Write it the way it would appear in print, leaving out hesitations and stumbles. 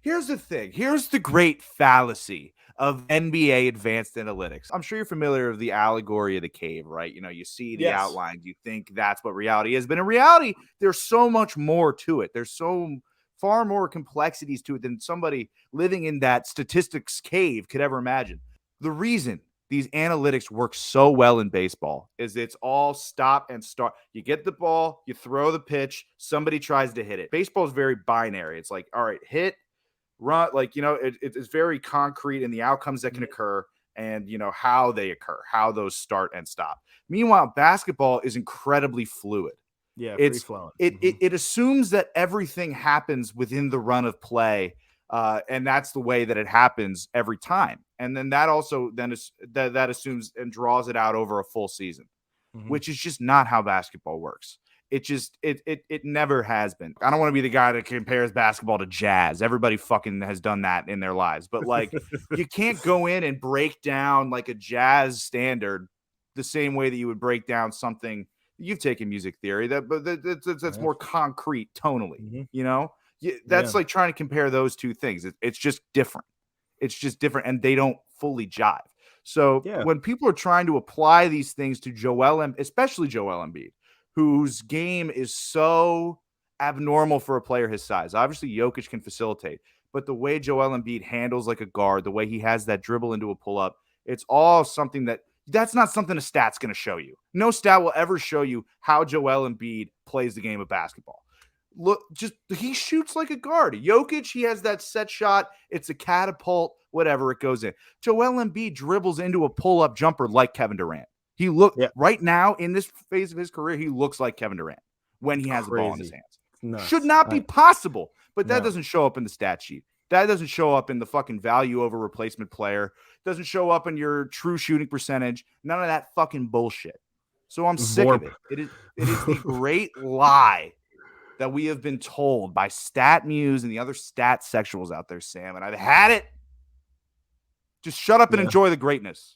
Here's the thing. Here's the great fallacy of NBA advanced analytics. I'm sure you're familiar with the allegory of the cave, right? You see the Yes. outlines, you think that's what reality is. But in reality, there's so much more to it. There's so far more complexities to it than somebody living in that statistics cave could ever imagine. The reason these analytics work so well in baseball is it's all stop and start. You get the ball, you throw the pitch, somebody tries to hit it. Baseball is very binary. It's like, all right, hit, run, it's very concrete in the outcomes that can occur and how they occur, how those start and stop. Meanwhile, basketball is incredibly fluid. Yeah, free It's flowing. it assumes that everything happens within the run of play, and that's the way that it happens every time. And then that also then is that assumes and draws it out over a full season, which is just not how basketball works. It never has been. I don't want to be the guy that compares basketball to jazz. Everybody fucking has done that in their lives. But you can't go in and break down like a jazz standard the same way that you would break down something. You've taken music theory that's more concrete tonally, that's like trying to compare those two things. It's just different. It's just different. And they don't fully jive. So when people are trying to apply these things to especially Joel Embiid, whose game is so abnormal for a player his size. Obviously, Jokic can facilitate, but the way Joel Embiid handles like a guard, the way he has that dribble into a pull-up, it's all something that's not something a stat's going to show you. No stat will ever show you how Joel Embiid plays the game of basketball. Look, he shoots like a guard. Jokic, he has that set shot. It's a catapult, whatever, it goes in. Joel Embiid dribbles into a pull-up jumper like Kevin Durant. He right now in this phase of his career, he looks like Kevin Durant when he has the ball in his hands. Nuts. Should not be possible, but that doesn't show up in the stat sheet. That doesn't show up in the fucking value over replacement player. Doesn't show up in your true shooting percentage. None of that fucking bullshit. So I'm sick of it. It is the great lie that we have been told by Stat Muse and the other stat sexuals out there, Sam, and I've had it. Just shut up and enjoy the greatness.